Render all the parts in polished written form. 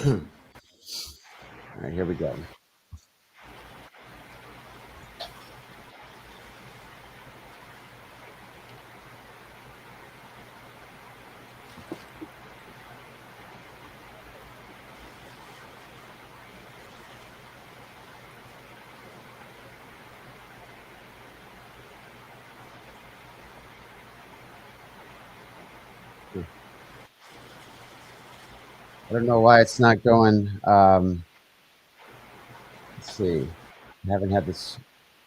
All right, here we go. I don't know why it's not going. Let's see. I haven't had this.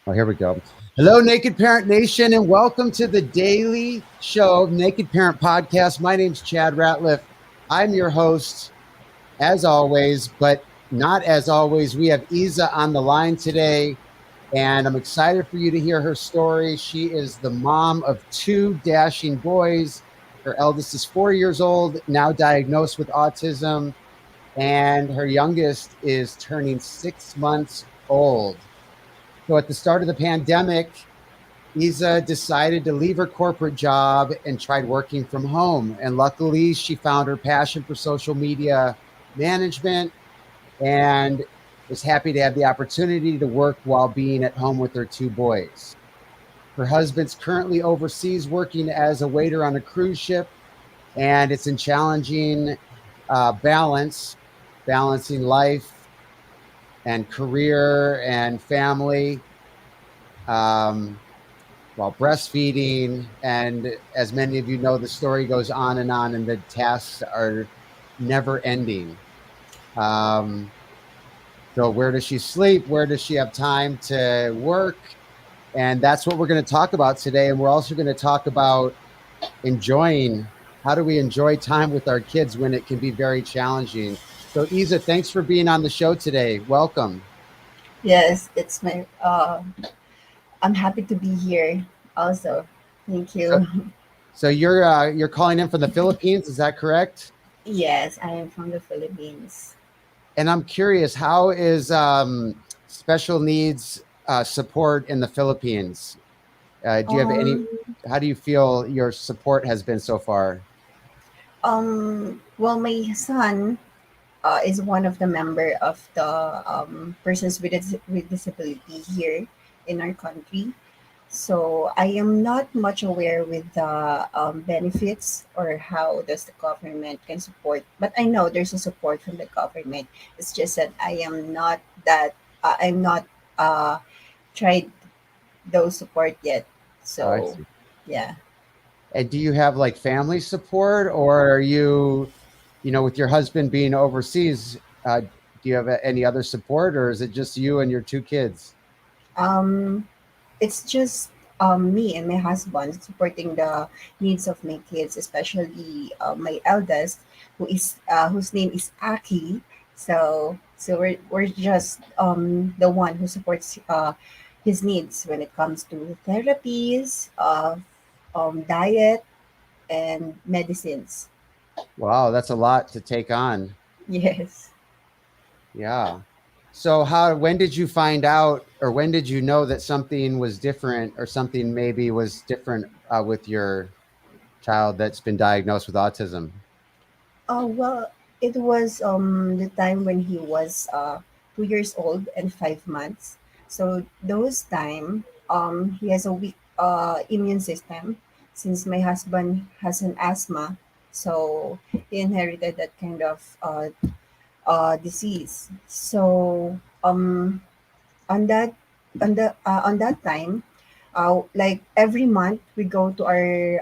Oh, here we go. Hello, Naked Parent Nation, and welcome to the daily show of Naked Parent Podcast. My name's Chad Ratliff. I'm your host, as always, but not as always. We have Isa on the line today, and I'm excited for you to hear her story. She is the mom of two dashing boys. Her eldest is 4 years old, now diagnosed with autism, and her youngest is turning 6 months old. So at the start of the pandemic, Isa decided to leave her corporate job and tried working from home. And luckily, she found her passion for social media management and was happy to have the opportunity to work while being at home with her two boys. Her husband's currently overseas working as a waiter on a cruise ship, and it's in challenging balancing life and career and family. While breastfeeding. And as many of you know, the story goes on, and the tasks are never ending. Um, so, where does she sleep? Where does she have time to work? And that's what we're going to talk about today. And we're also going to talk about enjoying how do we enjoy time with our kids when it can be very challenging. So, Isa, thanks for being on the show today. Welcome. Yes, it's my. I'm happy to be here. Also, thank So, you. so you're calling in from the Philippines, is that correct? Yes, I am from the Philippines. And I'm curious, how is special needs support in the Philippines? Do you have any? Um, How do you feel your support has been so far? well, my son is one of the member of the persons with disability here in our country. So I am not much aware with the benefits or how does the government can support. But I know there's a support from the government. It's just that I am not that I'm not uh, tried those support yet. Oh, I So see. yeah. And do you have like family support, or are you, with your husband being overseas? Do you have any other support, or is it just you and your two kids? Um, it's just me and my husband supporting the needs of my kids, especially my eldest, whose name is Aki. So we're just the one who supports his needs when it comes to therapies, diet, and medicines. Wow, that's a lot to take on. Yes. Yeah. So when did you find out, or when did you know that something was different, or something maybe was different with your child that's been diagnosed with autism? Well, it was the time when he was 2 years old and 5 months. So those time he has a weak immune system since my husband has an asthma. So he inherited that kind of disease. So on that on that time, like every month we go to our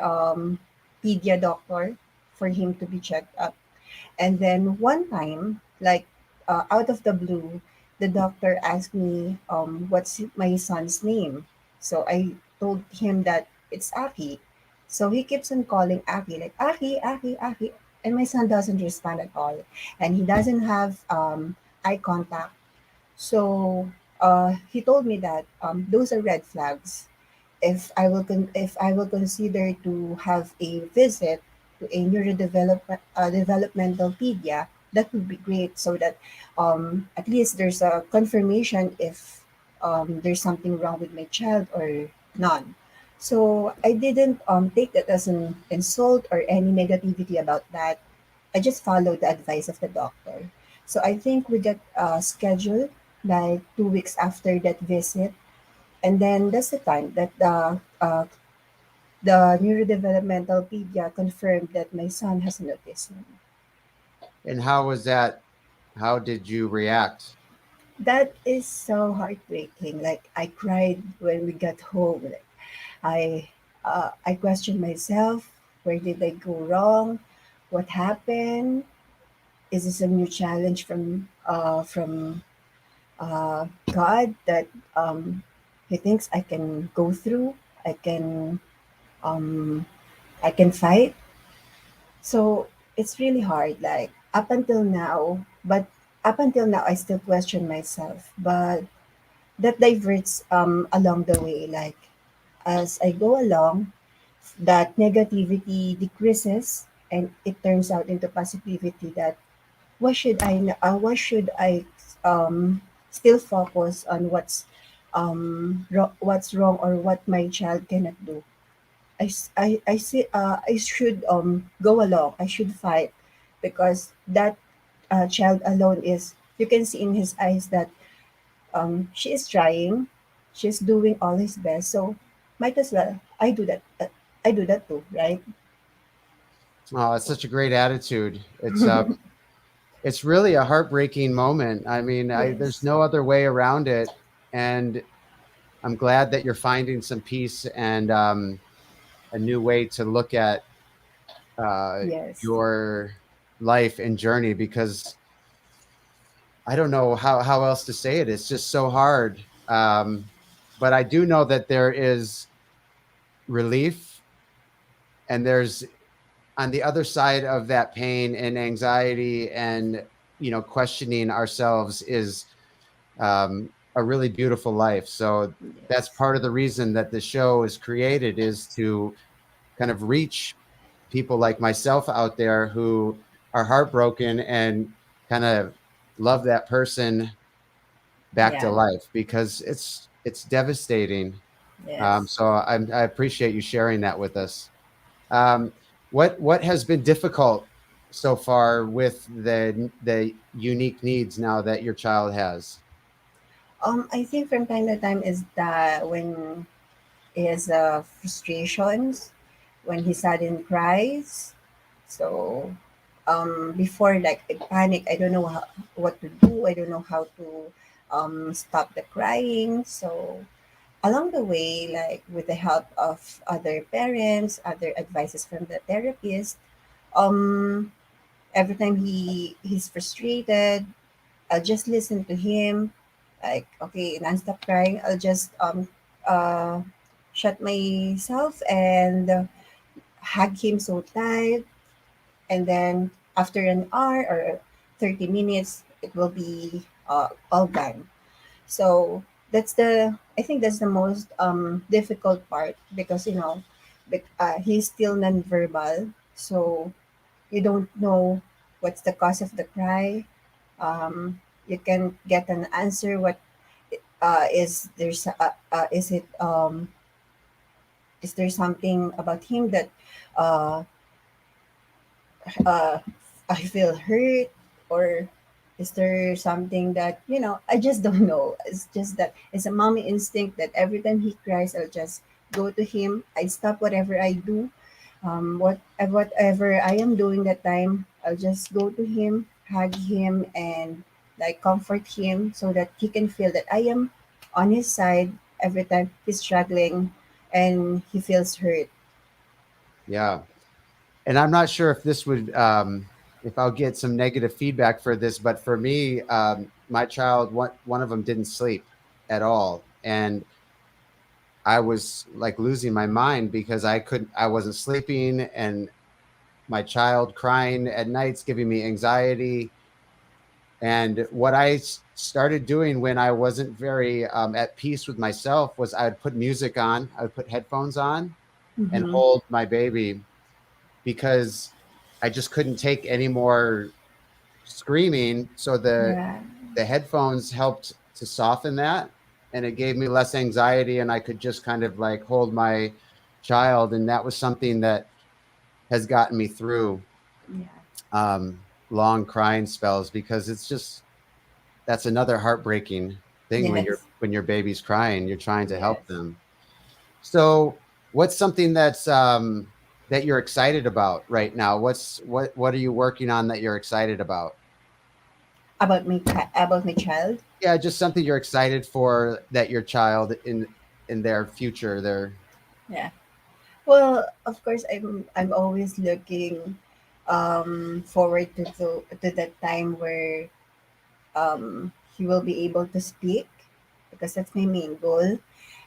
pedia doctor for him to be checked up. And then one time, like out of the blue, the doctor asked me, what's my son's name? So I told him that it's Aki. So he keeps on calling Aki, like Aki, Aki, Aki. And my son doesn't respond at all. And he doesn't have eye contact. So he told me that those are red flags. If I will consider to have a visit to a developmental pedia, that would be great so that at least there's a confirmation if there's something wrong with my child or none. So I didn't take that as an insult or any negativity about that. I just followed the advice of the doctor. So I think we got scheduled like 2 weeks after that visit, and then that's the time that the neurodevelopmental pedia confirmed that my son has an autism. And how was that? How did you react? That is so heartbreaking. Like I cried when we got home. Like I questioned myself. Where did I go wrong? What happened? Is this a new challenge from God that um, He thinks I can go through? I can um, I can fight. So it's really hard. Like up until now, I still question myself. But that diverts along the way. Like as I go along, that negativity decreases and it turns out into positivity. That why should I still focus on what's wrong or what my child cannot do. I see I should go along, I should fight, because that child alone is, you can see in his eyes that she is trying, she's doing all his best, so might as well I do that too, right? Oh, it's such a great attitude. It's really a heartbreaking moment. I mean, there's Yes. no other way around it, and I'm glad that you're finding some peace and a new way to look at uh, Yes. your life and journey, because I don't know how else to say it. It's just so hard. But I do know that there is relief, and there's on the other side of that pain and anxiety and questioning ourselves is a really beautiful life. So that's Yes. part of the reason that the show is created, is to kind of reach people like myself out there who are heartbroken and kind of love that person back to Yeah. life, because it's devastating. Yes. I appreciate you sharing that with us. Um, what has been difficult so far with the unique needs now that your child has? I think from time to time is that when his frustrations, when he sudden cries. So before, like I panic, I don't know what to do. I don't know how to stop the crying. So along the way, like with the help of other parents, other advices from the therapist, um, every time he's frustrated, I'll just listen to him. Like, okay, non-stop crying. I'll just uh shut myself and hug him so tight. And then after an hour or 30 minutes, it will be all gone. So I think that's the most difficult part, because he's still non-verbal, so you don't know what's the cause of the cry. You can get an answer. What is there's is there something about him that uh, uh, I feel hurt, or is there something that I just don't know. It's just that it's a mommy instinct that every time he cries, I'll just go to him. I stop whatever I do, whatever I am doing that time. I'll just go to him, hug him, and like comfort him so that he can feel that I am on his side every time he's struggling and he feels hurt. Yeah, and I'm not sure if this would if I'll get some negative feedback for this, but for me, my child, one of them didn't sleep at all, and I was like losing my mind because I wasn't sleeping, and my child crying at nights giving me anxiety. And what started doing when I wasn't very at peace with myself was I would put music on, I would put headphones on and Mm-hmm. hold my baby, because I just couldn't take any more screaming. So Yeah. the headphones helped to soften that, and it gave me less anxiety, and I could just kind of like hold my child, and that was something that has gotten me through. Yeah. Um, long crying spells, because it's just that's another heartbreaking thing when Yes. your baby's crying. You're trying to help Yes. them. So, what's something that you're excited about right now? What are you working on that you're excited about? About my child. Yeah, just something you're excited for that your child in their future, their Yeah. Well, of course, I'm always looking forward to that time where he will be able to speak, because that's my main goal.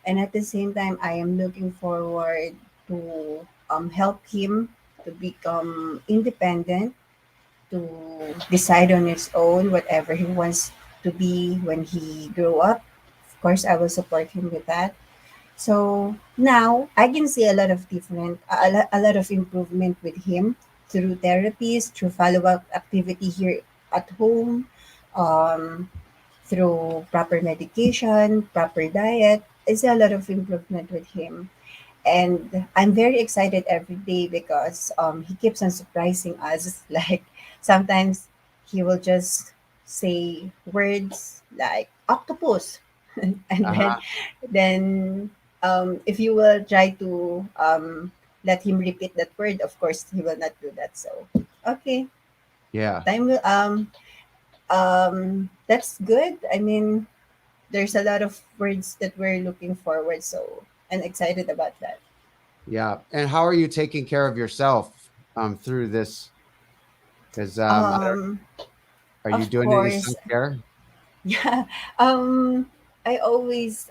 And at the same time, I am looking forward to help him to become independent, to decide on his own whatever he wants to be when he grow up. Of course, I will support him with that. So now I can see a lot of a lot of improvement with him through therapies, through follow up activity here at home, um, through proper medication, proper diet. I see a lot of improvement with him. And I'm very excited every day because he keeps on surprising us. Like sometimes he will just say words like octopus, and uh-huh. then if you will try to let him repeat that word, of course he will not do that. So okay, Yeah. time will that's good. I mean, there's a lot of words that we're looking forward, so I'm excited about that. Yeah. And how are you taking care of yourself through this? Because Um, are you of doing any course, self care? yeah. Um, I always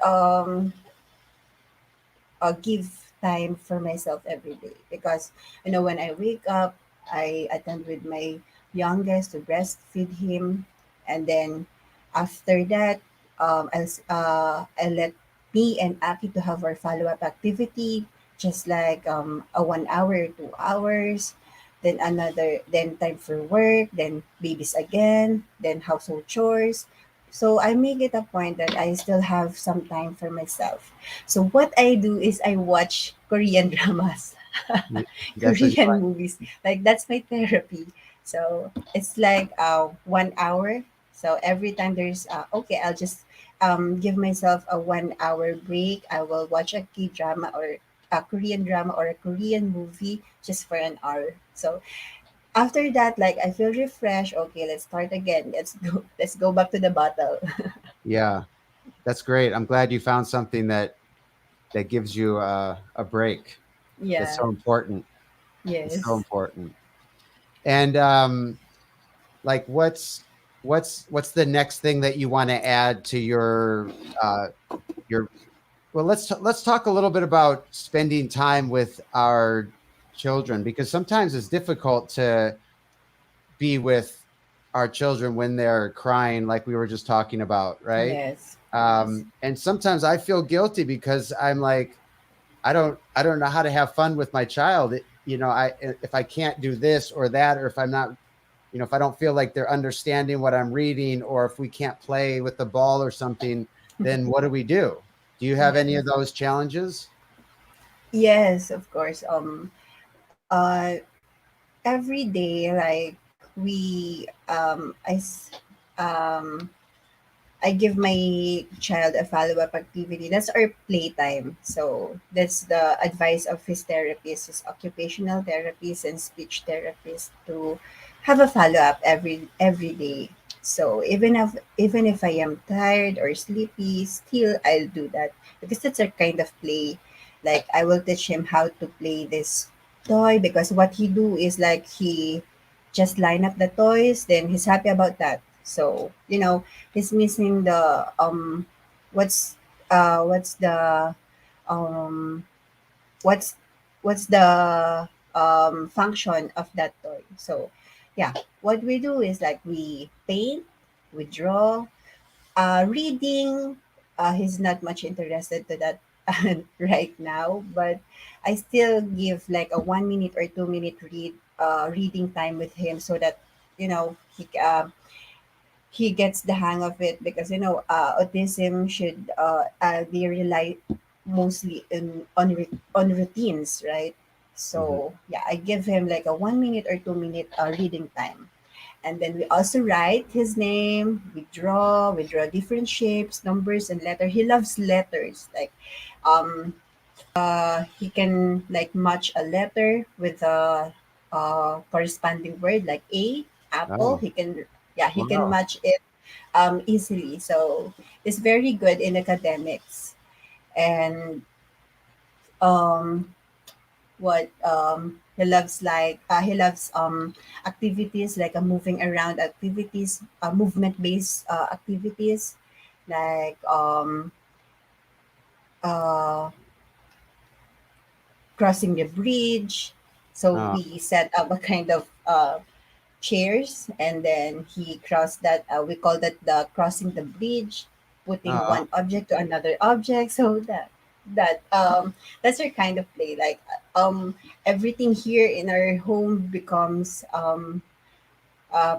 give time for myself every day, because when I wake up, I attend with my youngest to breastfeed him, and then after that, I let me and Aki to have our follow up activity, just like a 1 hour, 2 hours. Then then time for work, then babies again, then household chores. So I make it a point that I still have some time for myself. So what I do is I watch Korean dramas, Y- That's what you Korean like. movies. Like that's my therapy. So it's like 1 hour. So every time there's okay, I'll just give myself a 1 hour break. I will watch a K drama or a Korean drama or a Korean movie just for an hour. So after that, like I feel refreshed. Okay, let's start again. Let's go. Let's go back to the battle. Yeah, that's great. I'm glad you found something that gives you a break. That's Yeah. so important. It's so Yes. important. And like, what's the next thing that you want to add to uh, your well, let's talk a little bit about spending time with our children, because sometimes it's difficult to be with our children when they're crying, like we were just talking about, right? Yes. Yes. And sometimes I feel guilty because I'm like, I don't know how to have fun with my child. I if I can't do this or that, or if I'm not, if I don't feel like they're understanding what I'm reading, or if we can't play with the ball or something, then what do we do? Do you have any Yes. of those challenges? Yes, of course. Every day, like um, I give my child a follow-up activity. That's our playtime. So that's the advice of his therapist, his occupational therapist and speech therapist, to have a follow-up every day. So even if I am tired or sleepy, still I'll do that, because that's a kind of play. Like I will teach him how to play this toy, because what he do is like he just line up the toys, then he's happy about that. So he's missing the what's what's the um what's what's the function of that toy. So yeah, what we do is like we paint, we draw, reading. He's not much interested to that right now, but I still give like a 1 minute or 2 minute reading time with him, so that he gets the hang of it, because autism should they rely mostly on routines, right? Hmm. So yeah, I give him like a 1 minute or 2 minute reading time. And then we also write his name. We draw different shapes, numbers, and letter. He loves letters. Like, um, he can like match a letter with a corresponding word, like A, apple. Oh, He can, yeah, he can wow. match it easily. So it's very good in academics. And um, what he loves activities like moving around activities, movement based activities, like uh, crossing the bridge. So Oh, we set up a kind of chairs, and then he crossed that. We call that the crossing the bridge, putting oh, one object to another object. So that's our kind of play. Like everything here in our home becomes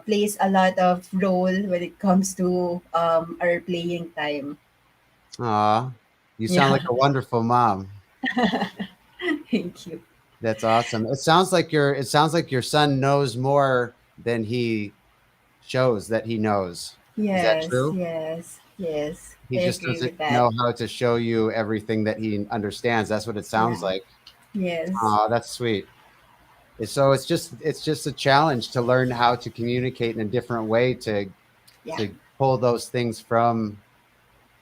plays a lot of role when it comes to our playing time. oh. You sound like Yeah, a wonderful mom. thank you. That's awesome. It sounds like your son knows more than he shows that he knows. Is that Yes, true? yes, yes. He I just agree doesn't with that. know how to show you everything that he understands. That's what it sounds Yeah, like. yes, Oh, that's sweet. So it's just a challenge to learn how to communicate in a different way yeah, to pull those things from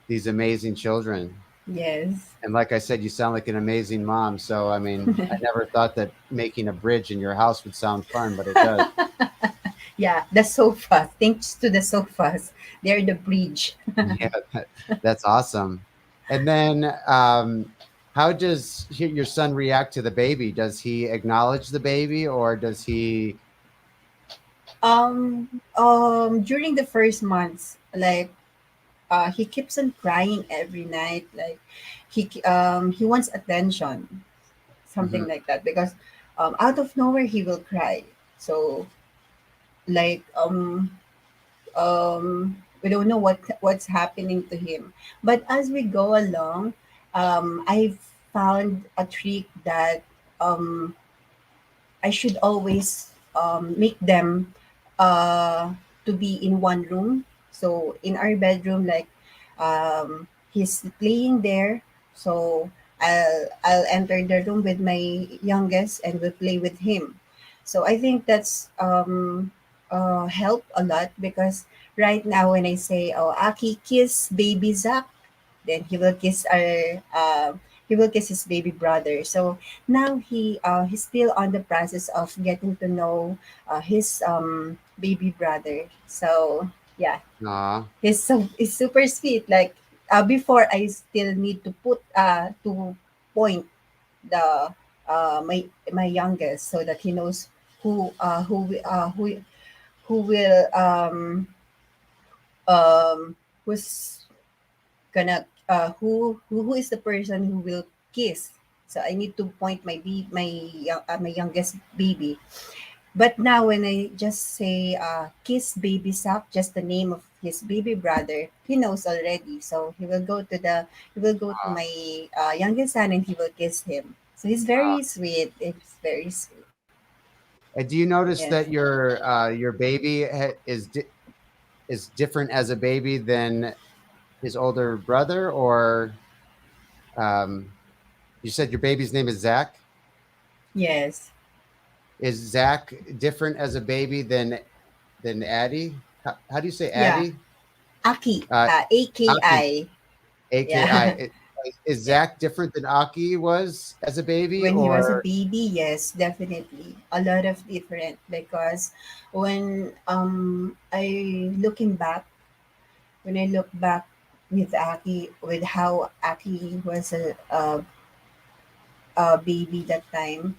these amazing children. yes. And like I said, you sound like an amazing mom. So I mean, I never thought that making a bridge in your house would sound fun, but it does. Yeah, the sofa. Thanks to the sofas, they're the bridge. Yeah, that's awesome. And then, how does your son react to the baby? Does he acknowledge the baby, or does he? During the first months, like he keeps on crying every night. Like he wants attention, Mhm. something like that. Because out of nowhere he will cry. So like we don't know what's happening to him. But as we go along, I found a trick that um I should always make them to be in one room. So in our bedroom, like he's playing there. So I'll enter the room with my youngest and will play with him. So I think that's help a lot because right now when I say, "Oh, Aki, kiss baby Zach," then he will kiss his baby brother. So now he's still on the process of getting to know his baby brother. So yeah, Aw, he's super sweet. Like before, I still need to point the my youngest so that he knows who uh, who wi- uh, who who will um who's gonna who is the person who will kiss. So I need to point my youngest baby. But now when I just say kiss baby Sak, just the name of his baby brother, he knows already. So he will go to aw, my youngest son and he will kiss him. So he's aw. very sweet. It's very sweet. And do you notice Yes. that your baby is different as a baby than his older brother, or um, you said your baby's name is Zach? Yes. Is Zach different as a baby than Addie? How do you say Yeah. Addie? Aki. Uh, Aki, AKI. AKI. Yeah. Is Yeah. Zach different than Aki was as a baby, When he was a or baby, yes, definitely a lot of different because when I looking back when I look back with Aki, with how Aki was a baby that time,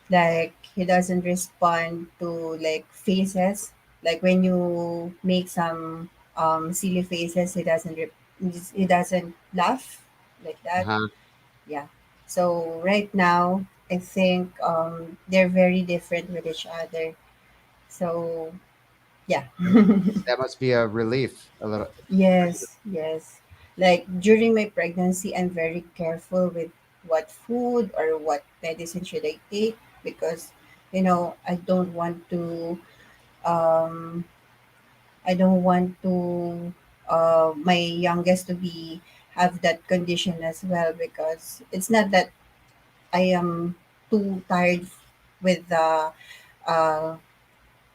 like he doesn't respond to like faces. Like when you make some silly faces, he doesn't laugh like that. uh-huh. Yeah. So right now, I think they're very different with each other. So yeah. That must be a relief a little. Yes, yes. Like during my pregnancy, I'm very careful with what food or what medicine should I take because, I don't want to Um, I don't want to my youngest to be have that condition as well, because it's not that I am too tired with the uh,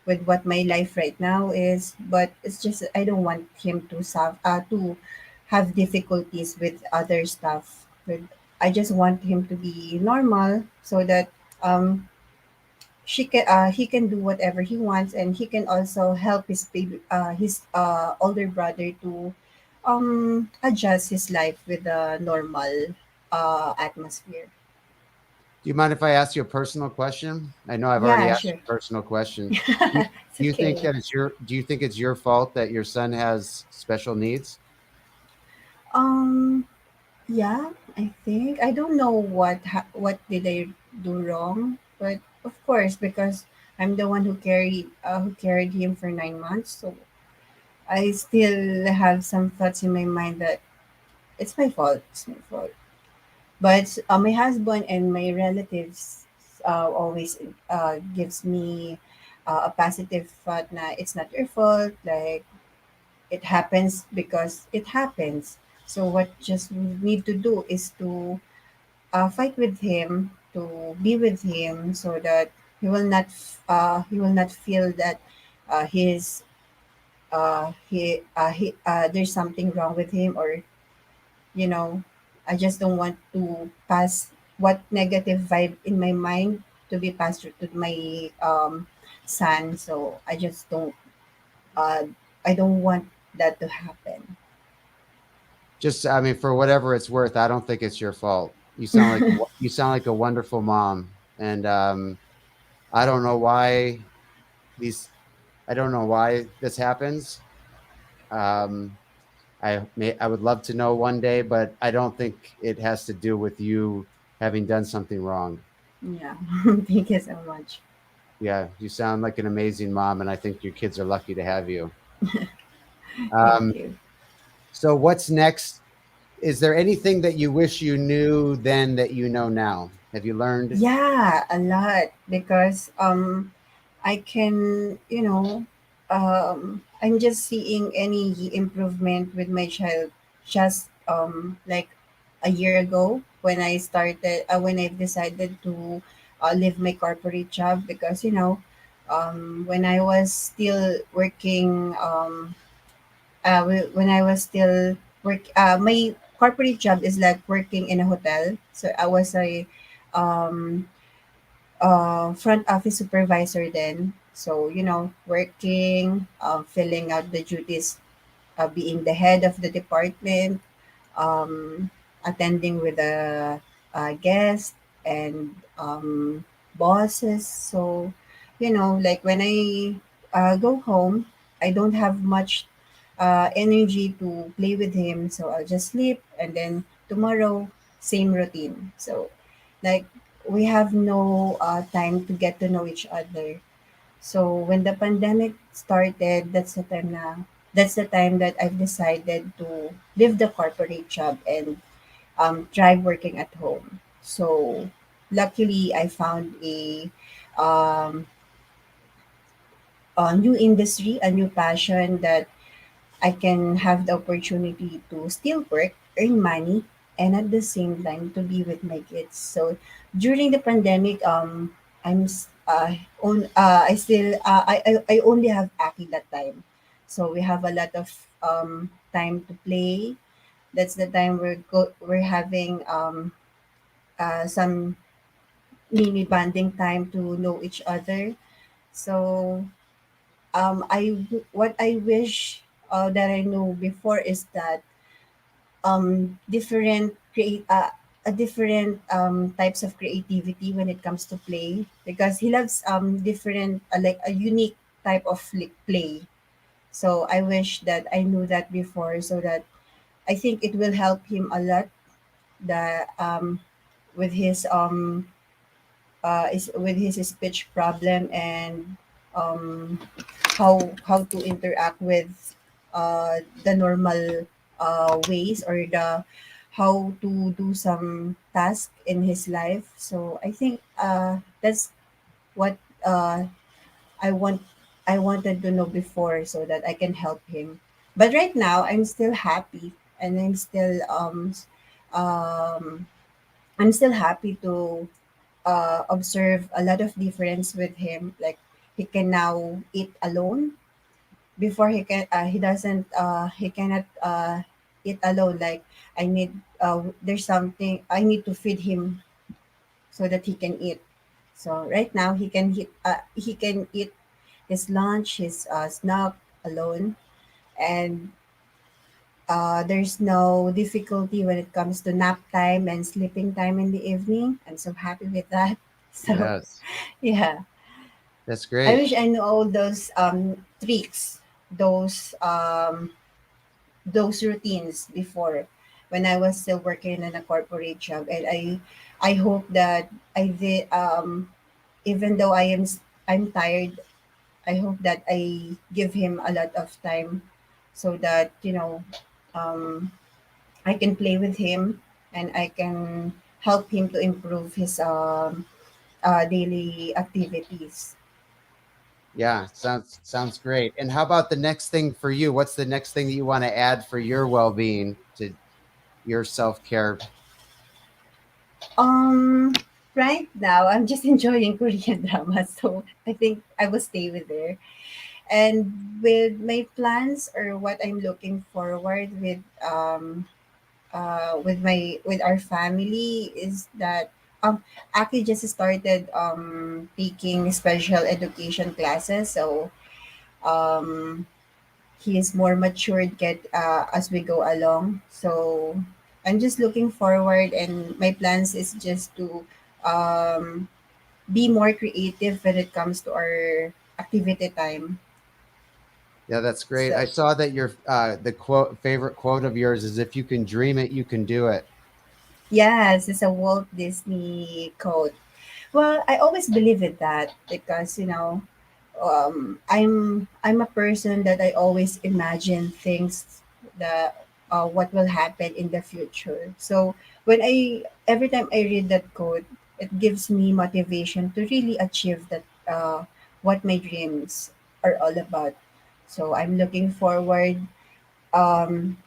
with what my life right now is, but it's just I don't want him to to have difficulties with other stuff. With I just want him to be normal, so that um he can do whatever he wants, and he can also help his older brother to adjust his life with a normal atmosphere. Do you mind if I ask you a personal question? I know I've already Yeah, asked sure. you a personal question. Do It's do you think okay. that do you think it's your fault that your son has special needs? um Yeah, I think I don't know what did I do wrong, but of course, because I'm the one who carried him for 9 months, so I still have some thoughts in my mind that it's my fault. It's my fault. But my husband and my relatives always gives me a positive thought. Na it's not your fault. Like, it happens because it happens. So what just we need to do is to fight with him, to be with him, so that he will not feel that his he there's something wrong with him, or you know I just don't want to pass what negative vibe in my mind to be passed through to my son. So uh I don't want that to happen. Just, I mean, for whatever it's worth, I don't think it's your fault. You sound like a wonderful mom, and I don't know why these. I don't know why this happens. Um, I would love to know one day, but I don't think it has to do with you having done something wrong. Yeah. Thank you so much. Yeah, you sound like an amazing mom, and I think your kids are lucky to have you. Thank Um, you. so what's next? Is there anything that you wish you knew then that you know now? Have you learned? Yeah, a lot, because I can, I'm just seeing any improvement with my child just like a year ago, when I decided to leave my corporate job, because when I was still working when I was still my corporate job is like working in a hotel. So I was a um front office supervisor then. So, working, filling out the duties, being the head of the department, um, attending with the guests and bosses. So, like when I go home, I don't have much energy to play with him. So I'll just sleep, and then tomorrow, same routine. So, like, we have no time to get to know each other. So when the pandemic started, that's the time that I've decided to leave the corporate job and try working at home. So luckily, I found um, a new industry, a new passion that I can have the opportunity to still work, earn money, and at the same time to be with my kids. So during the pandemic, I'm s- on I still I only have Aki that time, so we have a lot of time to play. That's the time we're having some mini bonding time to know each other. So what I wish that I know before is that different create a different types of creativity when it comes to play, because he loves different like a unique type of play. So I wish that I knew that before, so that I think it will help him a lot, that with his is with his speech problem, and um how to interact with the normal ways, or the how to do some task in his life. So I think that's what I want. I wanted to know before so that I can help him. But right now, I'm still happy, and um, I'm still happy to observe a lot of difference with him. Like he can now eat alone. Before he doesn't he cannot eat alone. Like I need there's something I need to feed him so that he can eat. So right now he can eat his lunch, his snack alone, and there's no difficulty when it comes to nap time and sleeping time in the evening. I'm so happy with that. So Yes, yeah, that's I great. wish I knew all those tricks, those those routines before when I was still working in a corporate job, and I hope that I did even though I'm tired, I hope that I give him a lot of time so that um, I can play with him and I can help him to improve his daily activities. Yeah, sounds great. And how about the next thing for you? What's the next thing that you want to add for your well-being to your self-care? Um, right now I'm just enjoying Korean drama, so I think I will stay with there. And with my plans or what I'm looking forward with our family is that Aki just started taking special education classes, so um he is more matured get as we go along. So I'm just looking forward, and my plans is just to um be more creative when it comes to our activity time. Yeah, that's great. I So saw that your the quote favorite quote of yours is if you can dream it, you can do it. yes, it's a Walt Disney quote. Well, I always believe in that because I'm a person that I always imagine things that what will happen in the future. So when I every time I read that quote, it gives me motivation to really achieve that what my dreams are all about. So I'm looking forward um,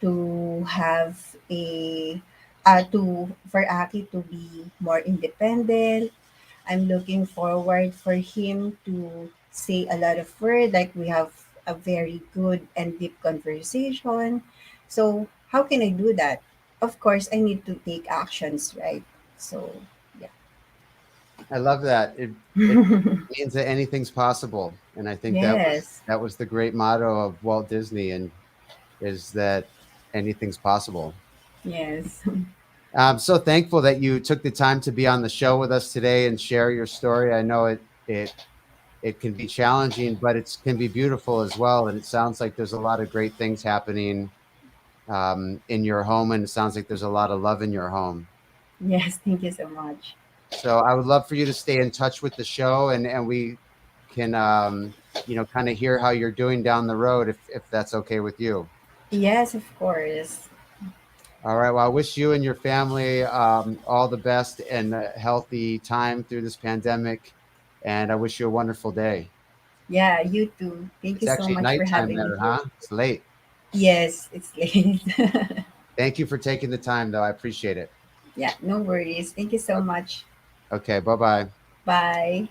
to have a to for Aki to be more independent. I'm looking forward for him to say a lot of words, like we have a very good and deep conversation. So how can I do that? Of course, I need to take actions, right? So yeah. I love that. It means that anything's possible, and I think Yes. that was the great motto of Walt Disney, and is that anything's possible. Yes. I'm so thankful that you took the time to be on the show with us today and share your story. I know it can be challenging, but it can be beautiful as well. And it sounds like there's a lot of great things happening in your home, and it sounds like there's a lot of love in your home. Yes. Thank you so much. So I would love for you to stay in touch with the show, and we can kind of hear how you're doing down the road if that's okay with you. Yes, of course. All right. Well, I wish you and your family all the best and a healthy time through this pandemic, and I wish you a wonderful day. Yeah, you too. Thank It's you so actually much for nighttime having me there, here. huh? It's late. Yes, it's late. Thank you for taking the time, though. I appreciate it. Yeah, no worries. Thank you so much. Okay. Bye bye. Bye.